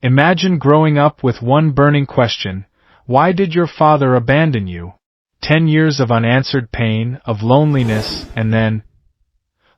Imagine growing up with one burning question: why did your father abandon you? 10 years of unanswered pain, of loneliness, and then,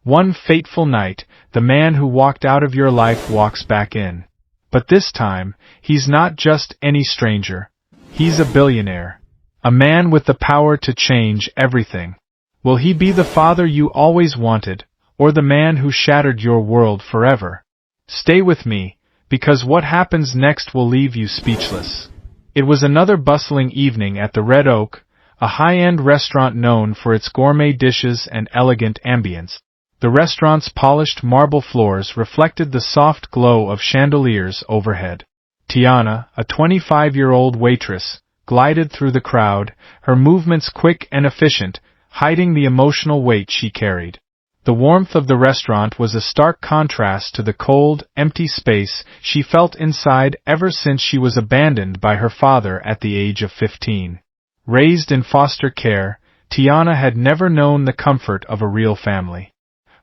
one fateful night, the man who walked out of your life walks back in. But this time, he's not just any stranger. He's a billionaire. A man with the power to change everything. Will he be the father you always wanted, or the man who shattered your world forever? Stay with me, because what happens next will leave you speechless. It was another bustling evening at the Red Oak, a high-end restaurant known for its gourmet dishes and elegant ambience. The restaurant's polished marble floors reflected the soft glow of chandeliers overhead. Tiana, a 25-year-old waitress, glided through the crowd, her movements quick and efficient, hiding the emotional weight she carried. The warmth of the restaurant was a stark contrast to the cold, empty space she felt inside ever since she was abandoned by her father at the age of 15. Raised in foster care, Tiana had never known the comfort of a real family.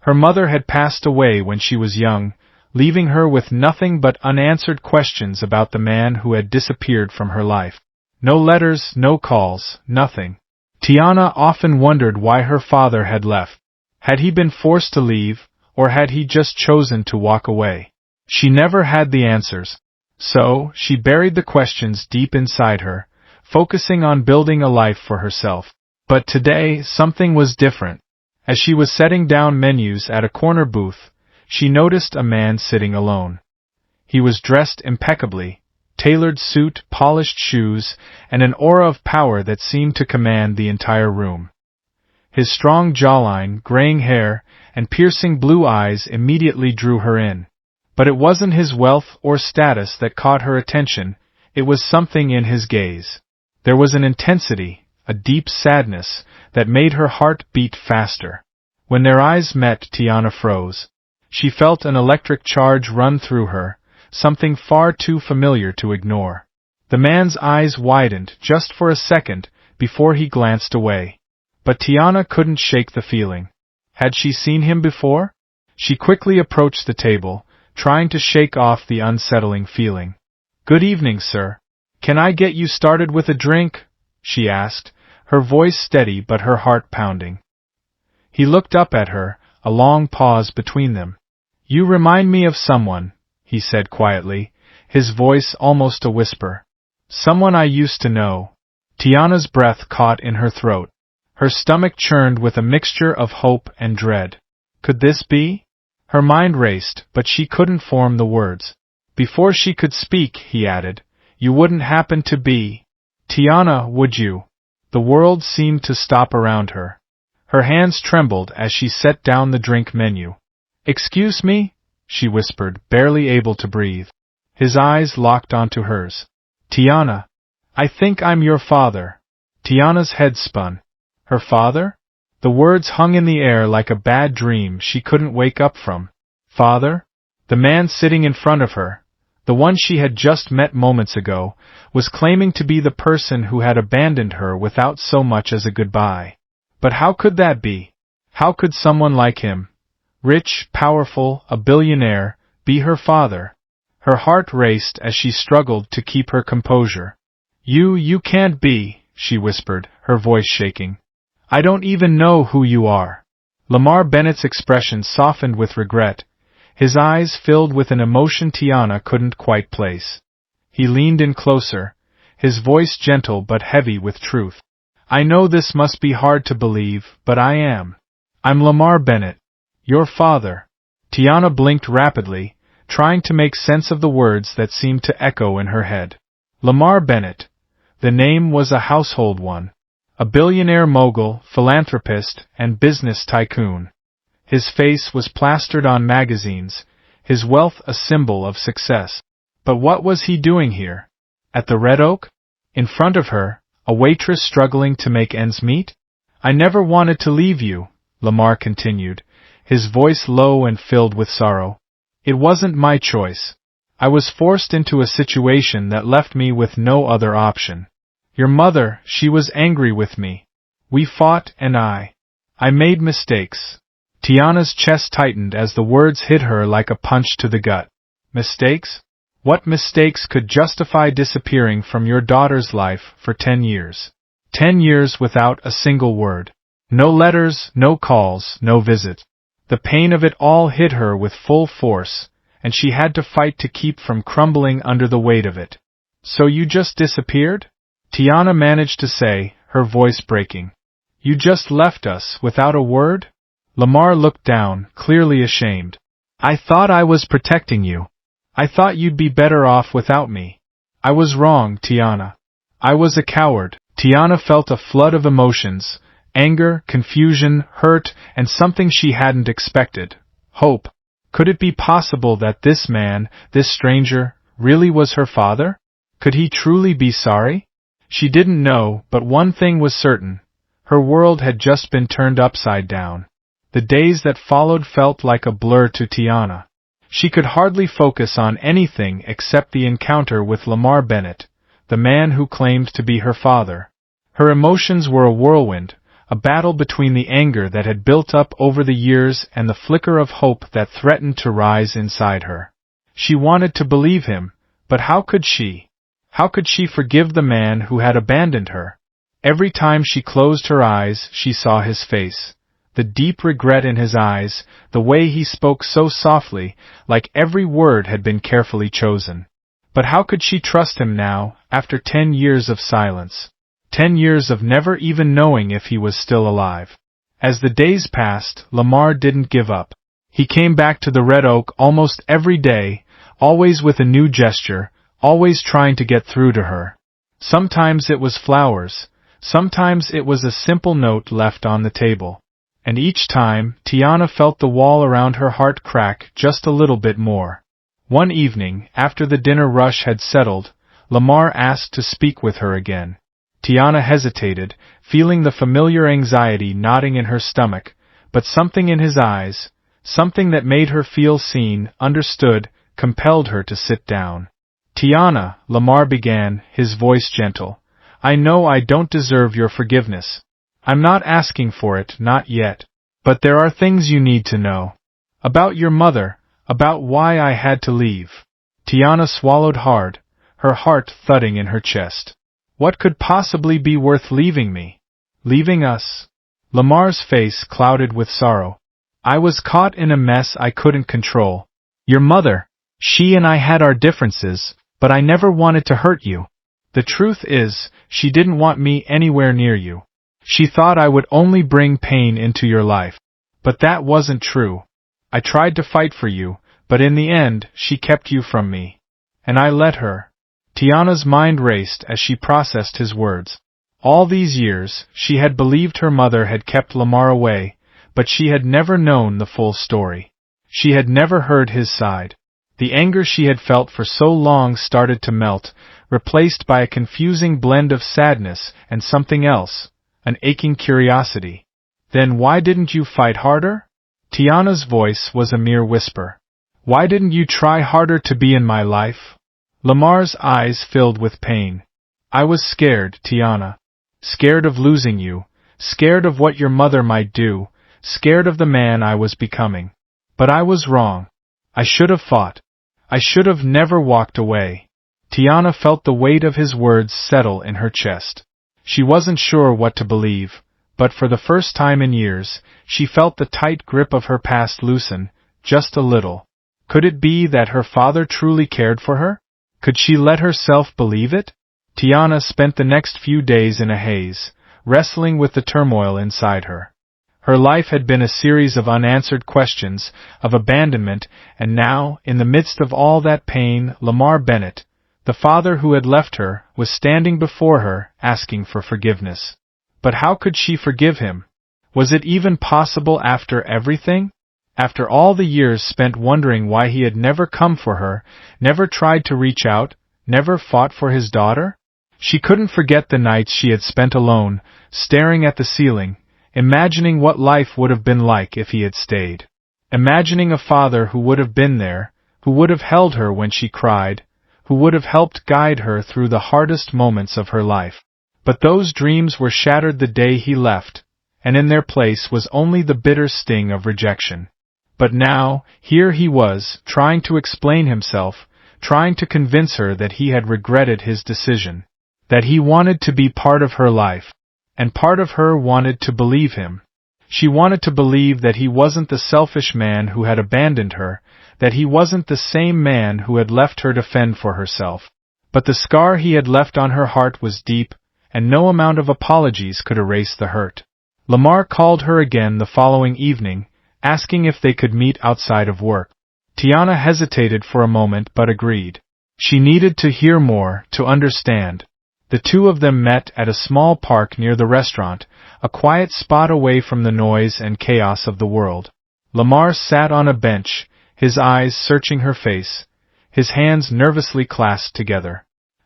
Her mother had passed away when she was young, leaving her with nothing but unanswered questions about the man who had disappeared from her life. No letters, no calls, nothing. Tiana often wondered why her father had left. Had he been forced to leave, or had he just chosen to walk away? She never had the answers. So, she buried the questions deep inside her, focusing on building a life for herself. But today, something was different. As she was setting down menus at a corner booth, she noticed a man sitting alone. He was dressed impeccably, tailored suit, polished shoes, and an aura of power that seemed to command the entire room. His strong jawline, graying hair, and piercing blue eyes immediately drew her in. But it wasn't his wealth or status that caught her attention, it was something in his gaze. There was an intensity, a deep sadness, that made her heart beat faster. When their eyes met, Tiana froze. She felt an electric charge run through her, something far too familiar to ignore. The man's eyes widened just for a second before he glanced away. But Tiana couldn't shake the feeling. Had she seen him before? She quickly approached the table, trying to shake off the unsettling feeling. "Good evening, sir. Can I get you started with a drink?" she asked, her voice steady but her heart pounding. He looked up at her, a long pause between them. "You remind me of someone," he said quietly, his voice almost a whisper. "Someone I used to know." Tiana's breath caught in her throat. Her stomach churned with a mixture of hope and dread. Could this be? Her mind raced, but she couldn't form the words. Before she could speak, he added, "You wouldn't happen to be Tiana, would you?" The world seemed to stop around her. Her hands trembled as she set down the drink menu. "Excuse me?" she whispered, barely able to breathe. His eyes locked onto hers. "Tiana, I think I'm your father." Tiana's head spun. Her father? The words hung in the air like a bad dream she couldn't wake up from. Father? The man sitting in front of her, the one she had just met moments ago, was claiming to be the person who had abandoned her without so much as a goodbye. But how could that be? How could someone like him, rich, powerful, a billionaire, be her father? Her heart raced as she struggled to keep her composure. You can't be," she whispered, her voice shaking. "I don't even know who you are." Lamar Bennett's expression softened with regret, his eyes filled with an emotion Tiana couldn't quite place. He leaned in closer, his voice gentle but heavy with truth. "I know this must be hard to believe, but I am. I'm Lamar Bennett, your father." Tiana blinked rapidly, trying to make sense of the words that seemed to echo in her head. Lamar Bennett. The name was a household one. A billionaire mogul, philanthropist, and business tycoon. His face was plastered on magazines, his wealth a symbol of success. But what was he doing here? At the Red Oak? In front of her, a waitress struggling to make ends meet? "I never wanted to leave you," Lamar continued, his voice low and filled with sorrow. "It wasn't my choice. I was forced into a situation that left me with no other option. Your mother, she was angry with me. We fought and I made mistakes." Tiana's chest tightened as the words hit her like a punch to the gut. Mistakes? What mistakes could justify disappearing from your daughter's life for 10 years? 10 years without a single word. No letters, no calls, no visit. The pain of it all hit her with full force, and she had to fight to keep from crumbling under the weight of it. So you just disappeared? Tiana managed to say, her voice breaking. You just left us without a word? Lamar looked down, clearly ashamed. I thought I was protecting you. I thought you'd be better off without me. I was wrong, Tiana. I was a coward. Tiana felt a flood of emotions, anger, confusion, hurt, and something she hadn't expected. Hope. Could it be possible that this man, this stranger, really was her father? Could he truly be sorry? She didn't know, but one thing was certain. Her world had just been turned upside down. The days that followed felt like a blur to Tiana. She could hardly focus on anything except the encounter with Lamar Bennett, the man who claimed to be her father. Her emotions were a whirlwind, a battle between the anger that had built up over the years and the flicker of hope that threatened to rise inside her. She wanted to believe him, but how could she? How could she forgive the man who had abandoned her? Every time she closed her eyes, she saw his face. The deep regret in his eyes, the way he spoke so softly, like every word had been carefully chosen. But how could she trust him now, after 10 years of silence? 10 years of never even knowing if he was still alive. As the days passed, Lamar didn't give up. He came back to the Red Oak almost every day, always with a new gesture, always trying to get through to her. Sometimes it was flowers, sometimes it was a simple note left on the table. And each time, Tiana felt the wall around her heart crack just a little bit more. One evening, after the dinner rush had settled, Lamar asked to speak with her again. Tiana hesitated, feeling the familiar anxiety knotting in her stomach, but something in his eyes, something that made her feel seen, understood, compelled her to sit down. Tiana, Lamar began, his voice gentle. I know I don't deserve your forgiveness. I'm not asking for it, not yet. But there are things you need to know. About your mother, about why I had to leave. Tiana swallowed hard, her heart thudding in her chest. What could possibly be worth leaving me? Leaving us? Lamar's face clouded with sorrow. I was caught in a mess I couldn't control. Your mother, she and I had our differences, but I never wanted to hurt you. The truth is, she didn't want me anywhere near you. She thought I would only bring pain into your life. But that wasn't true. I tried to fight for you, but in the end, she kept you from me. And I let her. Tiana's mind raced as she processed his words. All these years, she had believed her mother had kept Lamar away, but she had never known the full story. She had never heard his side. The anger she had felt for so long started to melt, replaced by a confusing blend of sadness and something else, an aching curiosity. Then why didn't you fight harder? Tiana's voice was a mere whisper. Why didn't you try harder to be in my life? Lamar's eyes filled with pain. I was scared, Tiana. Scared of losing you, scared of what your mother might do, scared of the man I was becoming. But I was wrong. I should have fought. I should have never walked away. Tiana felt the weight of his words settle in her chest. She wasn't sure what to believe, but for the first time in years, she felt the tight grip of her past loosen, just a little. Could it be that her father truly cared for her? Could she let herself believe it? Tiana spent the next few days in a haze, wrestling with the turmoil inside her. Her life had been a series of unanswered questions, of abandonment, and now, in the midst of all that pain, Lamar Bennett, the father who had left her, was standing before her, asking for forgiveness. But how could she forgive him? Was it even possible after everything? After all the years spent wondering why he had never come for her, never tried to reach out, never fought for his daughter? She couldn't forget the nights she had spent alone, staring at the ceiling, imagining what life would have been like if he had stayed. Imagining a father who would have been there, who would have held her when she cried, who would have helped guide her through the hardest moments of her life. But those dreams were shattered the day he left, and in their place was only the bitter sting of rejection. But now, here he was, trying to explain himself, trying to convince her that he had regretted his decision, that he wanted to be part of her life, and part of her wanted to believe him. She wanted to believe that he wasn't the selfish man who had abandoned her, that he wasn't the same man who had left her to fend for herself. But the scar he had left on her heart was deep, and no amount of apologies could erase the hurt. Lamar called her again the following evening, asking if they could meet outside of work. Tiana hesitated for a moment but agreed. She needed to hear more, to understand. The two of them met at a small park near the restaurant, a quiet spot away from the noise and chaos of the world. Lamar sat on a bench, his eyes searching her face, his hands nervously clasped together.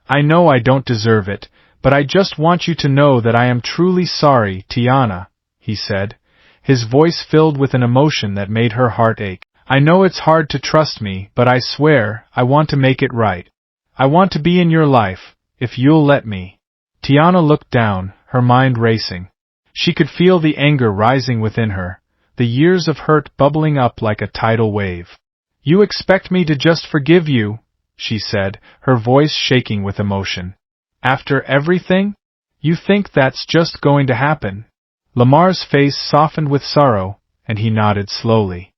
"I know I don't deserve it, but I just want you to know that I am truly sorry, Tiana," he said, his voice filled with an emotion that made her heart ache. "I know it's hard to trust me, but I swear I want to make it right. I want to be in your life, if you'll let me." Tiana looked down, her mind racing. She could feel the anger rising within her, the years of hurt bubbling up like a tidal wave. "You expect me to just forgive you?" she said, her voice shaking with emotion. "After everything? You think that's just going to happen?" Lamar's face softened with sorrow, and he nodded slowly.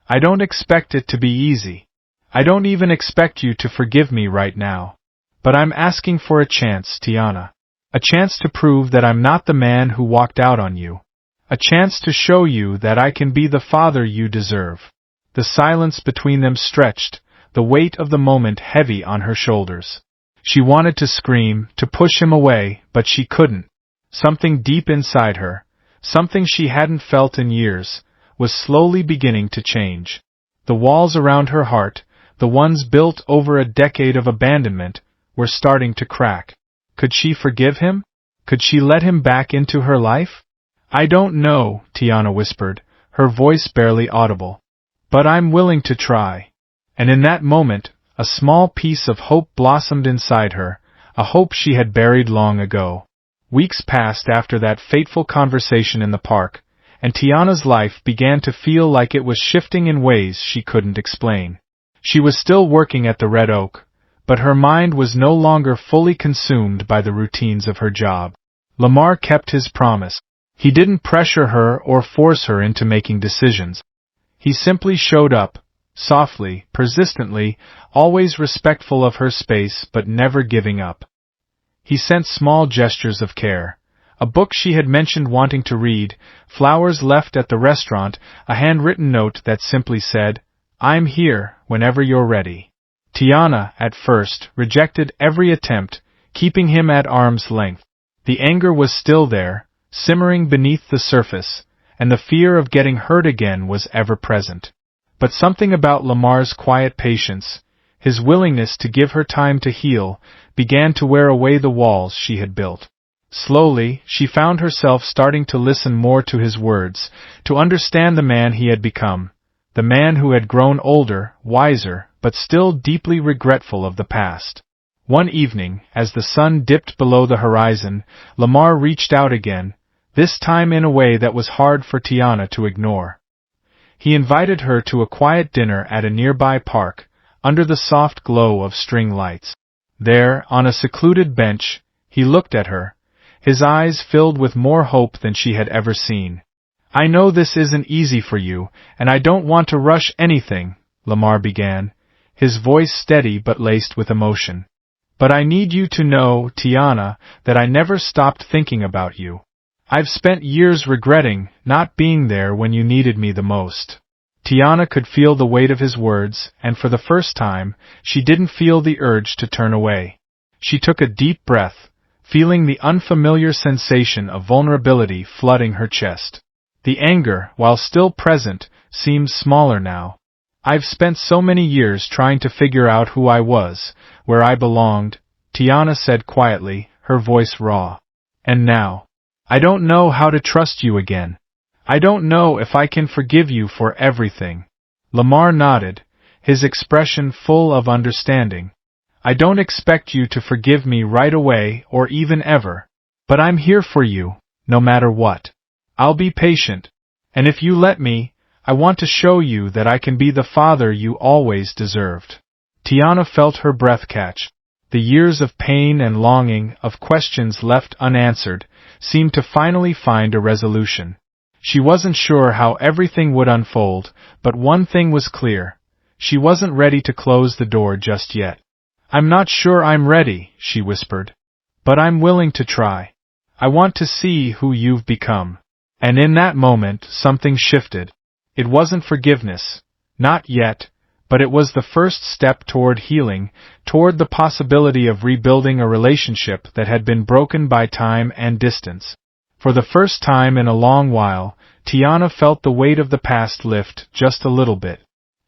"I don't expect it to be easy. I don't even expect you to forgive me right now. But I'm asking for a chance, Tiana. A chance to prove that I'm not the man who walked out on you. A chance to show you that I can be the father you deserve." The silence between them stretched, the weight of the moment heavy on her shoulders. She wanted to scream, to push him away, but she couldn't. Something deep inside her, something she hadn't felt in years, was slowly beginning to change. The walls around her heart, the ones built over a decade of abandonment, were starting to crack. Could she forgive him? Could she let him back into her life? "I don't know," Tiana whispered, her voice barely audible. "But I'm willing to try." And in that moment, a small piece of hope blossomed inside her, a hope she had buried long ago. Weeks passed after that fateful conversation in the park, and Tiana's life began to feel like it was shifting in ways she couldn't explain. She was still working at the Red Oak, but her mind was no longer fully consumed by the routines of her job. Lamar kept his promise. He didn't pressure her or force her into making decisions. He simply showed up, softly, persistently, always respectful of her space but never giving up. He sent small gestures of care. A book she had mentioned wanting to read, flowers left at the restaurant, a handwritten note that simply said, "I'm here, whenever you're ready." Tiana, at first, rejected every attempt, keeping him at arm's length. The anger was still there, simmering beneath the surface, and the fear of getting hurt again was ever present. But something about Lamar's quiet patience, his willingness to give her time to heal, began to wear away the walls she had built. Slowly, she found herself starting to listen more to his words, to understand the man he had become, the man who had grown older, wiser, but still deeply regretful of the past. One evening, as the sun dipped below the horizon, Lamar reached out again, this time in a way that was hard for Tiana to ignore. He invited her to a quiet dinner at a nearby park, under the soft glow of string lights. There, on a secluded bench, he looked at her, his eyes filled with more hope than she had ever seen. "I know this isn't easy for you, and I don't want to rush anything," Lamar began, his voice steady but laced with emotion. "But I need you to know, Tiana, that I never stopped thinking about you. I've spent years regretting not being there when you needed me the most." Tiana could feel the weight of his words, and for the first time, she didn't feel the urge to turn away. She took a deep breath, feeling the unfamiliar sensation of vulnerability flooding her chest. The anger, while still present, seemed smaller now. "I've spent so many years trying to figure out who I was, where I belonged," Tiana said quietly, her voice raw. "And now, I don't know how to trust you again. I don't know if I can forgive you for everything." Lamar nodded, his expression full of understanding. "I don't expect you to forgive me right away or even ever. But I'm here for you, no matter what. I'll be patient. And if you let me, I want to show you that I can be the father you always deserved." Tiana felt her breath catch. The years of pain and longing, of questions left unanswered, seemed to finally find a resolution. She wasn't sure how everything would unfold, but one thing was clear. She wasn't ready to close the door just yet. "I'm not sure I'm ready," she whispered. "But I'm willing to try. I want to see who you've become." And in that moment, something shifted. It wasn't forgiveness. Not yet. But it was the first step toward healing, toward the possibility of rebuilding a relationship that had been broken by time and distance. For the first time in a long while, Tiana felt the weight of the past lift just a little bit.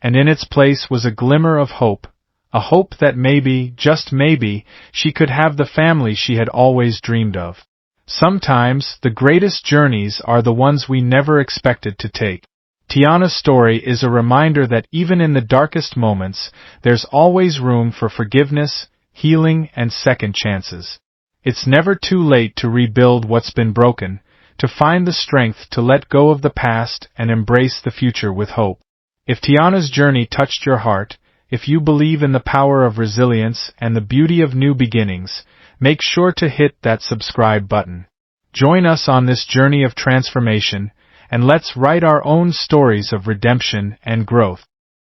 And in its place was a glimmer of hope, a hope that maybe, just maybe, she could have the family she had always dreamed of. Sometimes, the greatest journeys are the ones we never expected to take. Tiana's story is a reminder that even in the darkest moments, there's always room for forgiveness, healing, and second chances. It's never too late to rebuild what's been broken, to find the strength to let go of the past and embrace the future with hope. If Tiana's journey touched your heart, if you believe in the power of resilience and the beauty of new beginnings, make sure to hit that subscribe button. Join us on this journey of transformation, and let's write our own stories of redemption and growth.